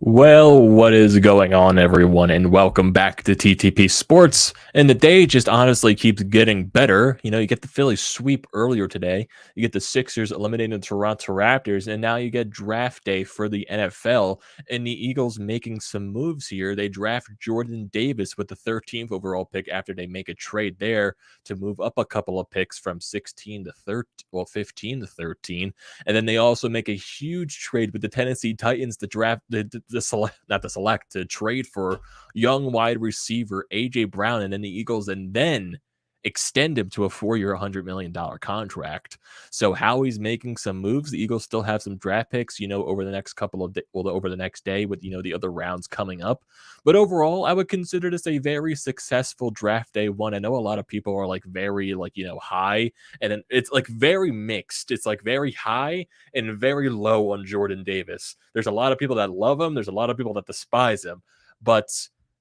Well, what is going on, everyone, and welcome back to TTP Sports. And the day just honestly keeps getting better. You get the Phillies sweep earlier today, you get the Sixers eliminating the Toronto Raptors, and now you get draft day for the NFL. And the Eagles making some moves here. They draft Jordan Davis with the 13th overall pick after they make a trade there to move up a couple of picks from 16 to 13, well, 15 to 13. And then they also make a huge trade with the Tennessee Titans to draft the select, not the select, to trade for young wide receiver AJ Brown, and then the Eagles and then extend him to a 4-year, $100 million contract. So Howie's making some moves. The Eagles still have some draft picks, over the next couple of over the next day with the other rounds coming up. But overall, I would consider this a very successful draft day one. I know a lot of people are like very high, and then it's like very mixed. It's like very high and very low on Jordan Davis. There's a lot of people that love him. There's a lot of people that despise him. But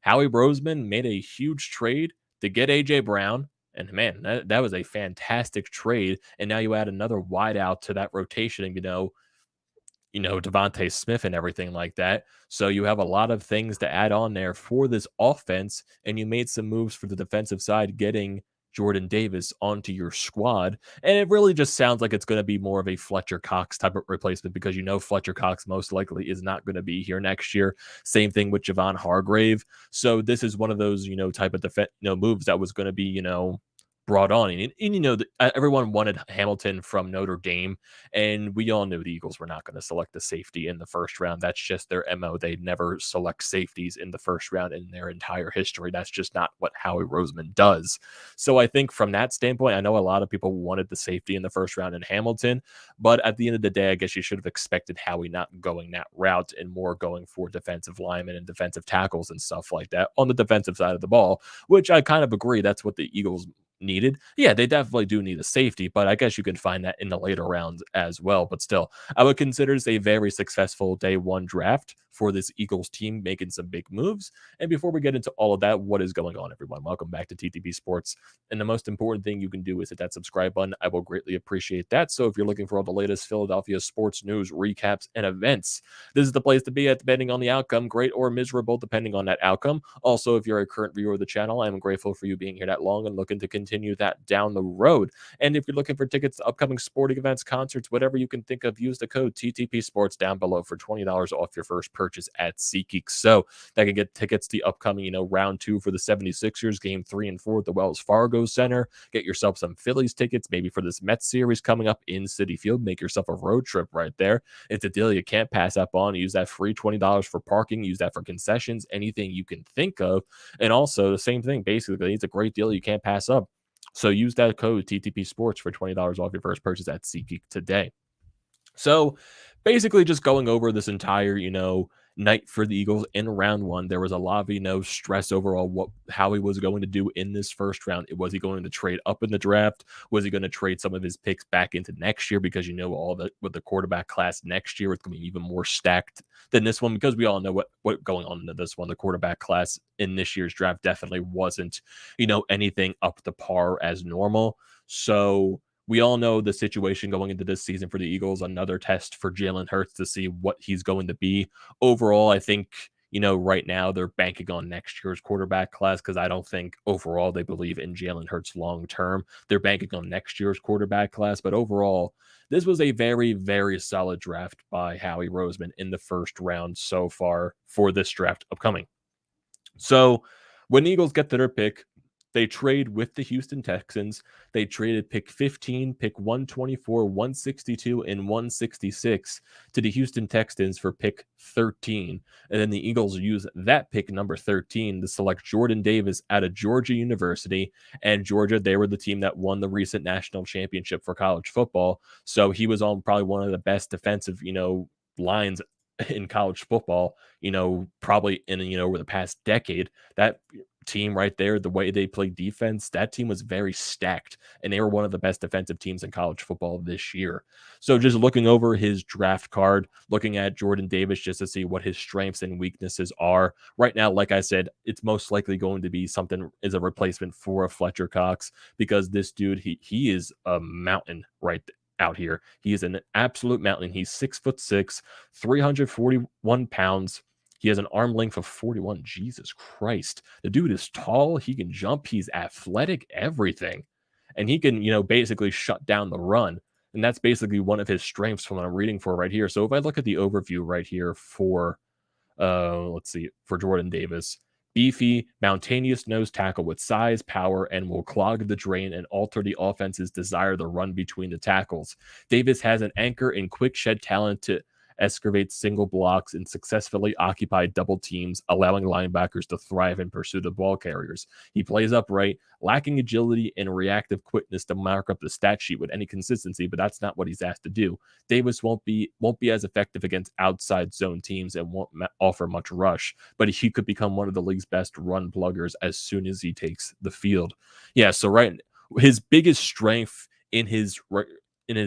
Howie Roseman made a huge trade to get AJ Brown. And man, that was a fantastic trade. And now you add another wideout to that rotation, and Devontae Smith and everything like that. So you have a lot of things to add on there for this offense, and you made some moves for the defensive side, getting Jordan Davis onto your squad. And it really just sounds like it's going to be more of a Fletcher Cox type of replacement, because Fletcher Cox most likely is not going to be here next year. Same thing with Javon Hargrave. So this is one of those, type of moves that was going to be, brought on. And everyone wanted Hamilton from Notre Dame, and we all knew the Eagles were not going to select the safety in the first round. That's just their MO. They never select safeties in the first round in their entire history. That's just not what Howie Roseman does. So I think from that standpoint, I know a lot of people wanted the safety in the first round in Hamilton, but at the end of the day, I guess you should have expected Howie not going that route and more going for defensive linemen and defensive tackles and stuff like that on the defensive side of the ball, which I kind of agree. That's what the Eagles needed. Yeah, they definitely do need a safety, but I guess you can find that in the later rounds as well. But still, I would consider this a very successful day one draft for this Eagles team, making some big moves. And before we get into all of that, what is going on, everyone? Welcome back to TTP Sports. And the most important thing you can do is hit that subscribe button. I will greatly appreciate that. So if you're looking for all the latest Philadelphia sports news, recaps, and events, this is the place to be at, depending on the outcome, great or miserable, depending on that outcome. Also, if you're a current viewer of the channel, I'm grateful for you being here that long and looking to continue that down the road. And if you're looking for tickets to upcoming sporting events, concerts, whatever you can think of, use the code TTP Sports down below for $20 off your first purchase at SeatGeek. So that can get tickets to the upcoming, round 2 for the 76ers, game 3 and 4 at the Wells Fargo Center. Get yourself some Phillies tickets, maybe for this Mets series coming up in Citi Field. Make yourself a road trip right there. It's a deal you can't pass up on. Use that free $20 for parking. Use that for concessions, anything you can think of. And also the same thing, basically, it's a great deal you can't pass up. So use that code TTP Sports for $20 off your first purchase at SeatGeek today. So basically just going over this entire, night for the Eagles in round 1, there was a lot of, stress overall how he was going to do in this first round. Was he going to trade up in the draft? Was he going to trade some of his picks back into next year? Because all that with the quarterback class next year, it's going to be even more stacked than this one, because we all know what going on into this one. The quarterback class in this year's draft definitely wasn't, anything up to par as normal. So we all know the situation going into this season for the Eagles, another test for Jalen Hurts to see what he's going to be. Overall, I think, right now they're banking on next year's quarterback class, because I don't think overall they believe in Jalen Hurts long term. They're banking on next year's quarterback class. But overall, this was a very, very solid draft by Howie Roseman in the first round so far for this draft upcoming. So when the Eagles get to their pick, they trade with the Houston Texans. They traded pick 15, pick 124, 162, and 166 to the Houston Texans for pick 13. And then the Eagles use that pick number 13 to select Jordan Davis out of Georgia University. And Georgia, they were the team that won the recent national championship for college football. So he was on probably one of the best defensive, lines in college football, probably in, over the past decade. That team right there, the way they play defense, that team was very stacked, and they were one of the best defensive teams in college football this year. So just looking over his draft card, looking at Jordan Davis just to see what his strengths and weaknesses are. Right now, like I said, it's most likely going to be something as a replacement for a Fletcher Cox, because this dude, he is a mountain right out here. He is an absolute mountain. He's 6'6", 341 pounds. He has an arm length of 41. Jesus Christ. The dude is tall. He can jump. He's athletic, everything. And he can, basically shut down the run. And that's basically one of his strengths from what I'm reading for right here. So if I look at the overview right here for let's see, for Jordan Davis. Beefy, mountainous nose tackle with size, power, and will clog the drain and alter the offense's desire to run between the tackles. Davis has an anchor and quick shed talent to excavate single blocks and successfully occupy double teams, allowing linebackers to thrive in pursuit of ball carriers. He plays upright, lacking agility and reactive quickness to mark up the stat sheet with any consistency, but that's not what he's asked to do. Davis won't be as effective against outside zone teams and won't offer much rush, but he could become one of the league's best run pluggers as soon as he takes the field. Yeah, so his biggest strength in his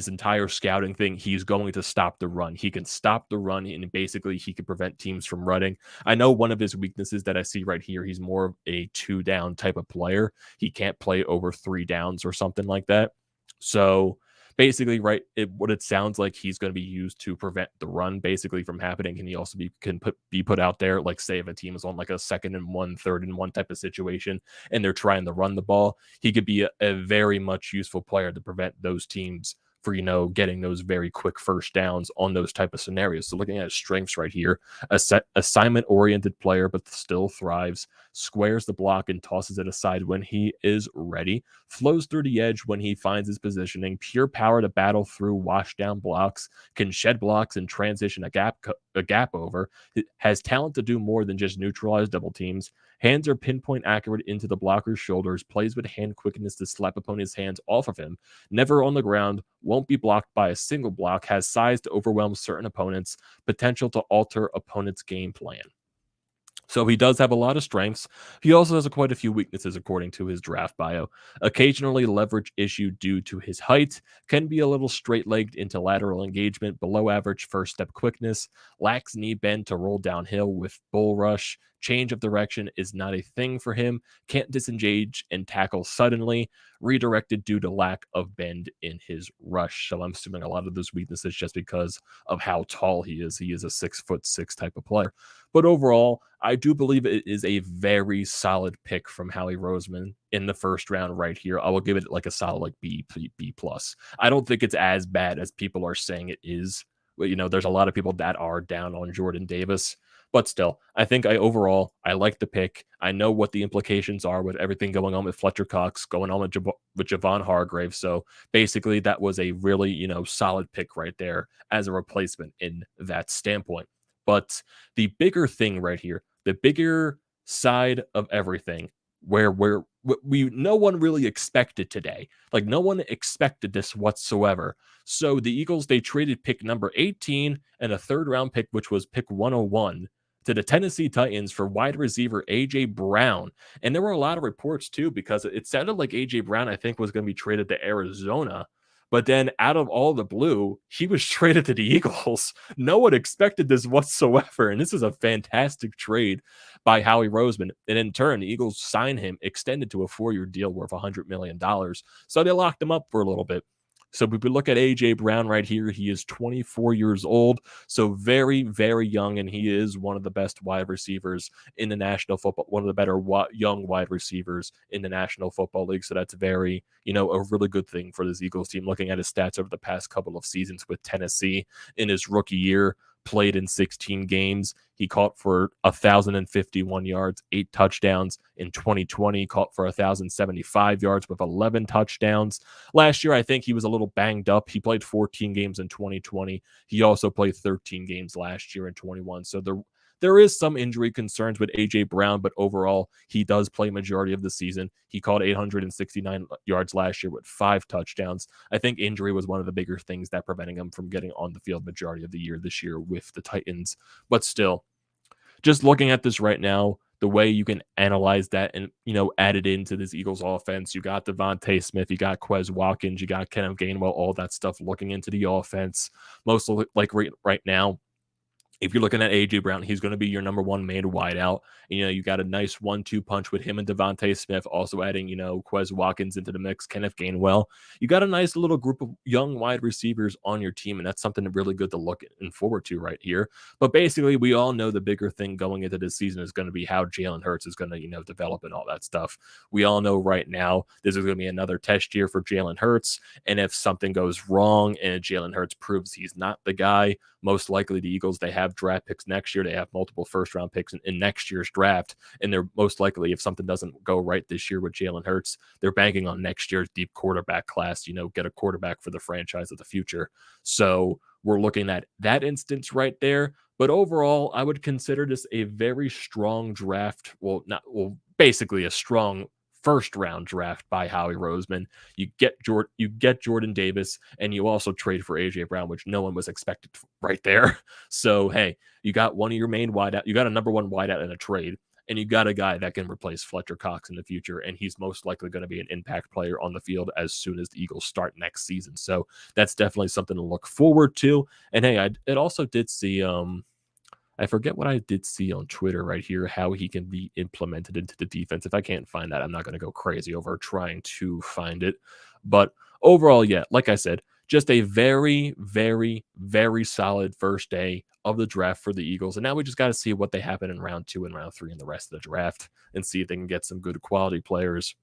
entire scouting thing, he's going to stop the run. He can stop the run, and basically he can prevent teams from running. I know one of his weaknesses that I see right here, he's more of a 2-down type of player. He can't play over 3 downs or something like that. So basically, what it sounds like, he's going to be used to prevent the run basically from happening. Can he also be put out there, like say if a team is on like a 2nd and 1, 3rd and 1 type of situation and they're trying to run the ball, he could be a very much useful player to prevent those teams for getting those very quick first downs on those type of scenarios. So looking at his strengths right here, assignment oriented player but still thrives, squares the block and tosses it aside when he is ready, flows through the edge when he finds his positioning, pure power to battle through wash down blocks, can shed blocks and transition a gap over, has talent to do more than just neutralize double teams, hands are pinpoint accurate into the blocker's shoulders, plays with hand quickness to slap opponent's hands off of him, never on the ground, won't be blocked by a single block, has size to overwhelm certain opponents, potential to alter opponents' game plan. So he does have a lot of strengths. He also has quite a few weaknesses, according to his draft bio. Occasionally leverage issue due to his height, can be a little straight-legged into lateral engagement, below average first step quickness, lacks knee bend to roll downhill with bull rush, change of direction is not a thing for him, can't disengage and tackle suddenly, redirected due to lack of bend in his rush. So I'm assuming a lot of those weaknesses just because of how tall he is. He is a 6'6" type of player. But overall, I do believe it is a very solid pick from Howie Roseman in the first round right here. I will give it like a solid like B plus. I don't think it's as bad as people are saying it is. There's a lot of people that are down on Jordan Davis. But still, I think I like the pick. I know what the implications are with everything going on with Fletcher Cox, going on with Javon Hargrave. So basically, that was a really, solid pick right there as a replacement in that standpoint. But the bigger thing right here, the bigger side of everything, where no one really expected today. Like no one expected this whatsoever. So the Eagles, they traded pick number 18 and a 3rd round pick, which was pick 101, to the Tennessee Titans for wide receiver A.J. Brown. And there were a lot of reports too, because it sounded like A.J. Brown, I think, was going to be traded to Arizona. But then out of all the blue, he was traded to the Eagles. No one expected this whatsoever. And this is a fantastic trade by Howie Roseman. And in turn, the Eagles signed him, extended to a 4-year deal worth $100 million. So they locked him up for a little bit. So if we look at A.J. Brown right here, he is 24 years old, so very, very young, and he is one of the best wide receivers in the National Football, one of the better young wide receivers in the National Football League. So that's very, a really good thing for this Eagles team. Looking at his stats over the past couple of seasons with Tennessee, in his rookie year, played in 16 games. He caught for 1,051 yards, 8 touchdowns. In 2020, caught for 1,075 yards with 11 touchdowns. Last year, I think he was a little banged up. He played 14 games in 2020. He also played 13 games last year in 21. So there is some injury concerns with A.J. Brown, but overall, he does play majority of the season. He caught 869 yards last year with 5 touchdowns. I think injury was one of the bigger things that preventing him from getting on the field majority of the year this year with the Titans. But still, just looking at this right now, the way you can analyze that and, add it into this Eagles offense, you got Devontae Smith, you got Quez Watkins, you got Kenneth Gainwell, all that stuff looking into the offense. Most like right now, If you're looking at AJ Brown, he's going to be your number one made wideout. You got a nice 1-2 punch with him and Devontae Smith, also adding, Quez Watkins into the mix, Kenneth Gainwell. You got a nice little group of young wide receivers on your team, and that's something really good to look at and forward to right here. But basically, we all know the bigger thing going into this season is going to be how Jalen Hurts is going to, develop and all that stuff. We all know right now this is going to be another test year for Jalen Hurts, and if something goes wrong and Jalen Hurts proves he's not the guy, most likely the Eagles, they have draft picks next year. They have multiple first round picks in next year's draft. And they're most likely, if something doesn't go right this year with Jalen Hurts, they're banking on next year's deep quarterback class, get a quarterback for the franchise of the future. So we're looking at that instance right there. But overall, I would consider this a very strong draft. Basically a strong first round draft by Howie Roseman. You get Jordan Davis, and you also trade for AJ Brown, which no one was expected right there. So hey, you got one of your main wideout, you got a number one wideout in a trade, and you got a guy that can replace Fletcher Cox in the future, and he's most likely going to be an impact player on the field as soon as the Eagles start next season. So that's definitely something to look forward to. And hey, it also did see I forget what I did see on Twitter right here, how he can be implemented into the defense. If I can't find that, I'm not going to go crazy over trying to find it. But overall, yeah, like I said, just a very, very, very solid first day of the draft for the Eagles. And now we just got to see what they happen in round 2 and round 3 and the rest of the draft and see if they can get some good quality players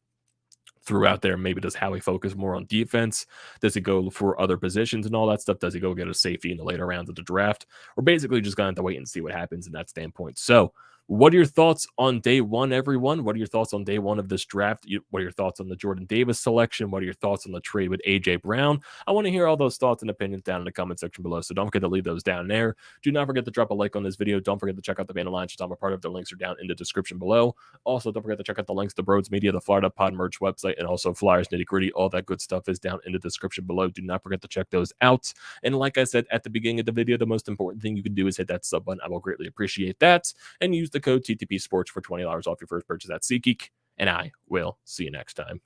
throughout there. Maybe does Howie focus more on defense? Does he go for other positions and all that stuff? Does he go get a safety in the later rounds of the draft? We're basically just going to have to wait and see what happens in that standpoint. So what are your thoughts on day one, everyone? What are your thoughts on day one of this draft? What are your thoughts on the Jordan Davis selection? What are your thoughts on the trade with AJ Brown? I want to hear all those thoughts and opinions down in the comment section below. So don't forget to leave those down there. Do not forget to drop a like on this video. Don't forget to check out the band alliance I'm a part of. The links are down in the description below. Also, don't forget to check out the links to BrodesMedia, the Florida Pod merch website, and also Flyers, Nitty Gritty. All that good stuff is down in the description below. Do not forget to check those out. And like I said at the beginning of the video, the most important thing you can do is hit that sub button. I will greatly appreciate that. And use the code TTPSPORTS for $20 off your first purchase at SeatGeek. And I will see you next time.